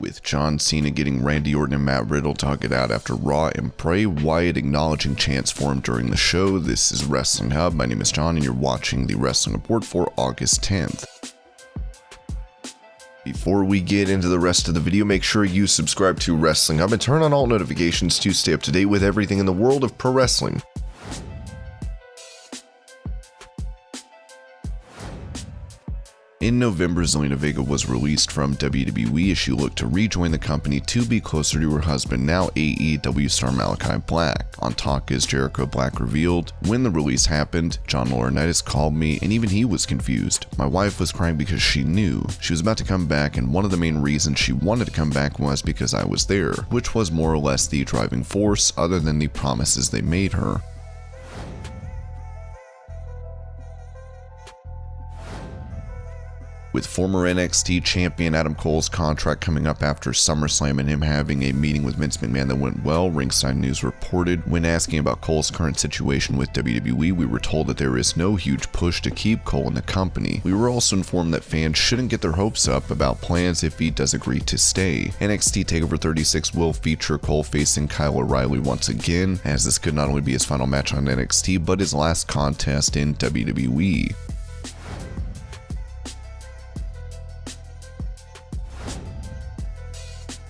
with John Cena getting Randy Orton and Matt Riddle talk it out after Raw, and Bray Wyatt acknowledging chants for him during the show. This is Wrestling Hub. My name is John, and you're watching the Wrestling Report for August 10th. Before we get into the rest of the video, make sure you subscribe to Wrestling Hub and turn on all notifications to stay up to date with everything in the world of pro wrestling. In November, Zelina Vega was released from WWE as she looked to rejoin the company to be closer to her husband, now AEW star Malakai Black. On Talk is Jericho Black revealed, "When the release happened, John Laurinaitis called me and even he was confused. My wife was crying because she knew she was about to come back, and one of the main reasons she wanted to come back was because I was there, which was more or less the driving force other than the promises they made her." With former NXT champion Adam Cole's contract coming up after SummerSlam and him having a meeting with Vince McMahon that went well, Ringside News reported, when asking about Cole's current situation with WWE, we were told that there is no huge push to keep Cole in the company. We were also informed that fans shouldn't get their hopes up about plans if he does agree to stay. NXT TakeOver 36 will feature Cole facing Kyle O'Reilly once again, as this could not only be his final match on NXT, but his last contest in WWE.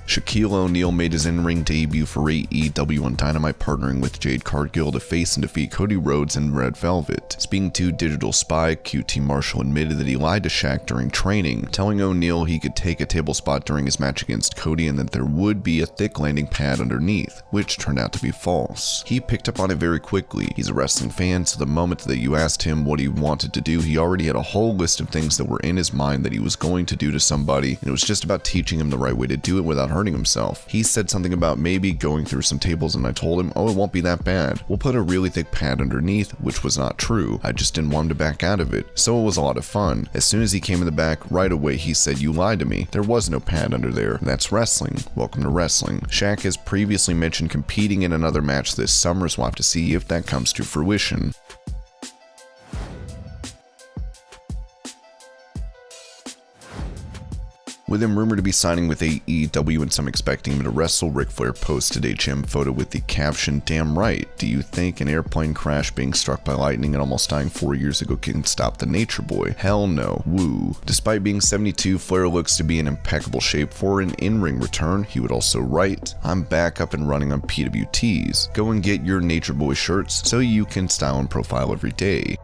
Shaquille O'Neal made his in-ring debut for AEW on Dynamite, partnering with Jade Cargill to face and defeat Cody Rhodes and Red Velvet. Speaking to Digital Spy, QT Marshall admitted that he lied to Shaq during training, telling O'Neal he could take a table spot during his match against Cody and that there would be a thick landing pad underneath, which turned out to be false. He picked up on it very quickly. He's a wrestling fan, so the moment that you asked him what he wanted to do, he already had a whole list of things that were in his mind that he was going to do to somebody, and it was just about teaching him the right way to do it without hurting himself. He said something about maybe going through some tables, and I told him, oh, it won't be that bad. We'll put a really thick pad underneath, which was not true. I just didn't want him to back out of it. So it was a lot of fun. As soon as he came in the back, right away he said, you lied to me. There was no pad under there. That's wrestling. Welcome to wrestling. Shaq has previously mentioned competing in another match this summer, so we'll have to see if that comes to fruition. With him rumored to be signing with AEW and some expecting him to wrestle, Ric Flair posted a gym photo with the caption, "Damn right, do you think an airplane crash being struck by lightning and almost dying 4 years ago can stop the Nature Boy? Hell no, woo." Despite being 72, Flair looks to be in impeccable shape for an in-ring return. He would also write, "I'm back up and running on PWTs. Go and get your Nature Boy shirts so you can style and profile every day."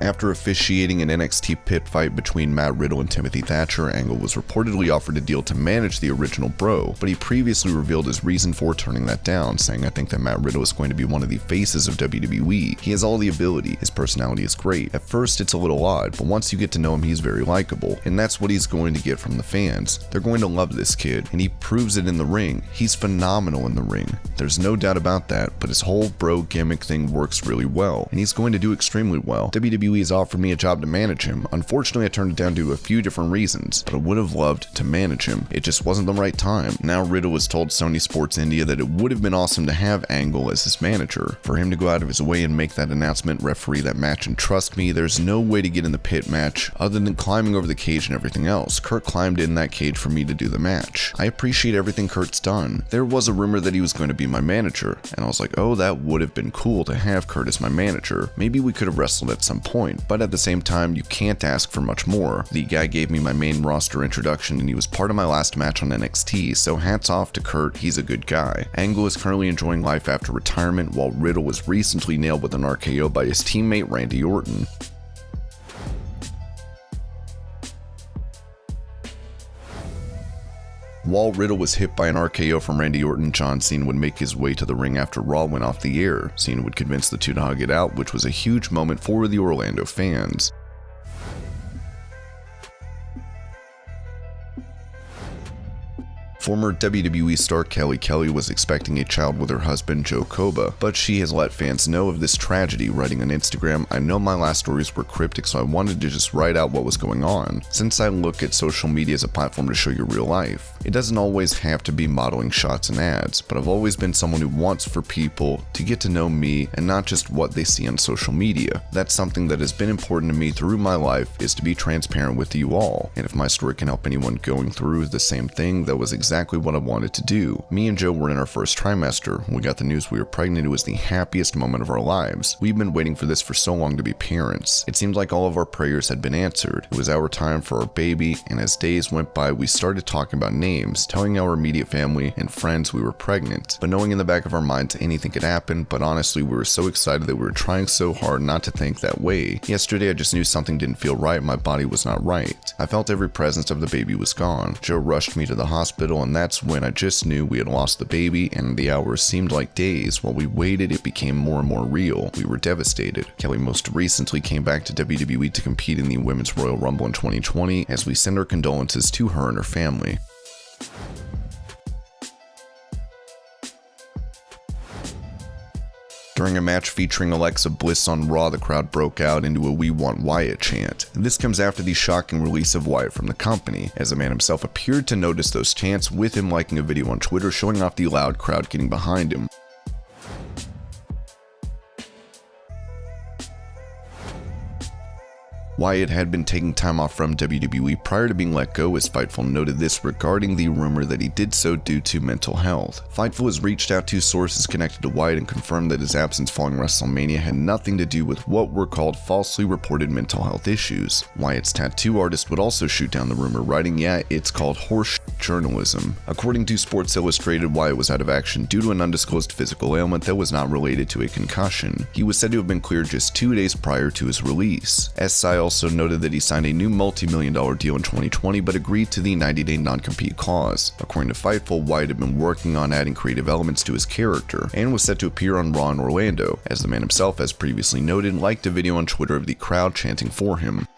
After officiating an NXT pit fight between Matt Riddle and Timothy Thatcher, Angle was reportedly offered a deal to manage the original Bro, but he previously revealed his reason for turning that down, saying, "I think that Matt Riddle is going to be one of the faces of WWE. He has all the ability, his personality is great. At first it's a little odd, but once you get to know him, he's very likable, and that's what he's going to get from the fans. They're going to love this kid, and he proves it in the ring. He's phenomenal in the ring. There's no doubt about that, but his whole bro gimmick thing works really well, and he's going to do extremely well. WWE has offered me a job to manage him. Unfortunately, I turned it down due to a few different reasons, but I would have loved to manage him. It just wasn't the right time." Now Riddle has told Sony Sports India that it would have been awesome to have Angle as his manager. For him to go out of his way and make that announcement, referee that match, and trust me, there's no way to get in the pit match other than climbing over the cage and everything else. Kurt climbed in that cage for me to do the match. I appreciate everything Kurt's done. There was a rumor that he was going to be my manager, and I was like, oh, that would have been cool to have Kurt as my manager. Maybe we could have wrestled at some point, but at the same time, you can't ask for much more. The guy gave me my main roster introduction, and he was part of my last match on NXT, so hats off to Kurt, he's a good guy. Angle is currently enjoying life after retirement, while Riddle was recently nailed with an RKO by his teammate Randy Orton. While Riddle was hit by an RKO from Randy Orton, John Cena would make his way to the ring after Raw went off the air. Cena would convince the two to hug it out, which was a huge moment for the Orlando fans. Former WWE star Kelly was expecting a child with her husband Joe Koba, but she has let fans know of this tragedy, writing on Instagram, "I know my last stories were cryptic, so I wanted to just write out what was going on, since I look at social media as a platform to show you real life. It doesn't always have to be modeling shots and ads, but I've always been someone who wants for people to get to know me and not just what they see on social media. That's something that has been important to me through my life, is to be transparent with you all, and if my story can help anyone going through the same thing, that was exactly what I wanted to do. Me and Joe were in our first trimester. When we got the news we were pregnant, it was the happiest moment of our lives. We've been waiting for this for so long to be parents. It seemed like all of our prayers had been answered. It was our time for our baby, and as days went by, we started talking about names, telling our immediate family and friends we were pregnant, but knowing in the back of our minds anything could happen. But honestly, we were so excited that we were trying so hard not to think that way. Yesterday, I just knew something didn't feel right. My body was not right. I felt every presence of the baby was gone. Joe rushed me to the hospital, and that's when I just knew we had lost the baby, and the hours seemed like days. While we waited, it became more and more real. We were devastated. Kelly most recently came back to WWE to compete in the Women's Royal Rumble in 2020, as we send our condolences to her and her family. During a match featuring Alexa Bliss on Raw, the crowd broke out into a "We Want Wyatt" chant. This comes after the shocking release of Wyatt from the company, as the man himself appeared to notice those chants, with him liking a video on Twitter showing off the loud crowd getting behind him. Wyatt had been taking time off from WWE prior to being let go, as Fightful noted this regarding the rumor that he did so due to mental health. Fightful has reached out to sources connected to Wyatt and confirmed that his absence following WrestleMania had nothing to do with what were called falsely reported mental health issues. Wyatt's tattoo artist would also shoot down the rumor, writing, "Yeah, it's called horse journalism." According to Sports Illustrated, Wyatt was out of action due to an undisclosed physical ailment that was not related to a concussion. He was said to have been cleared just 2 days prior to his release. SI also noted that he signed a new multi-million-dollar deal in 2020, but agreed to the 90-day non-compete clause. According to Fightful, Wyatt had been working on adding creative elements to his character, and was set to appear on Raw in Orlando, as the man himself, as previously noted, liked a video on Twitter of the crowd chanting for him.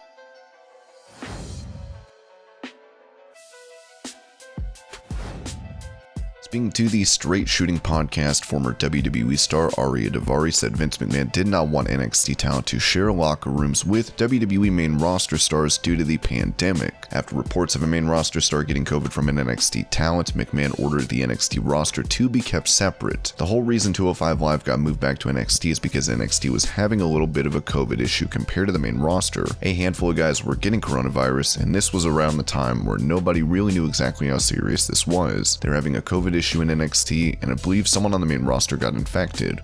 Speaking to the Straight Shooting podcast, former WWE star Ariya Daivari said Vince McMahon did not want NXT talent to share locker rooms with WWE main roster stars due to the pandemic. After reports of a main roster star getting COVID from an NXT talent, McMahon ordered the NXT roster to be kept separate. The whole reason 205 Live got moved back to NXT is because NXT was having a little bit of a COVID issue compared to the main roster. A handful of guys were getting coronavirus, and this was around the time where nobody really knew exactly how serious this was. They're having a COVID issue in NXT, and I believe someone on the main roster got infected.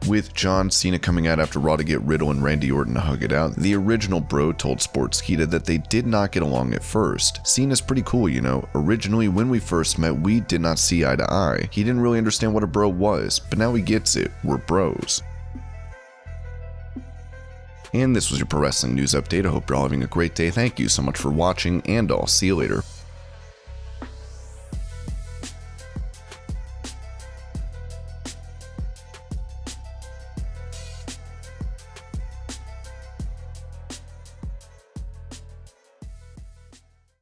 With John Cena coming out after Raw to get Riddle and Randy Orton to hug it out, the original Bro told Sportskeeda that they did not get along at first. Cena's pretty cool, you know. Originally, when we first met, we did not see eye to eye. He didn't really understand what a bro was, but now he gets it. We're bros. And this was your Pro Wrestling News Update. I hope you're all having a great day. Thank you so much for watching, and I'll see you later.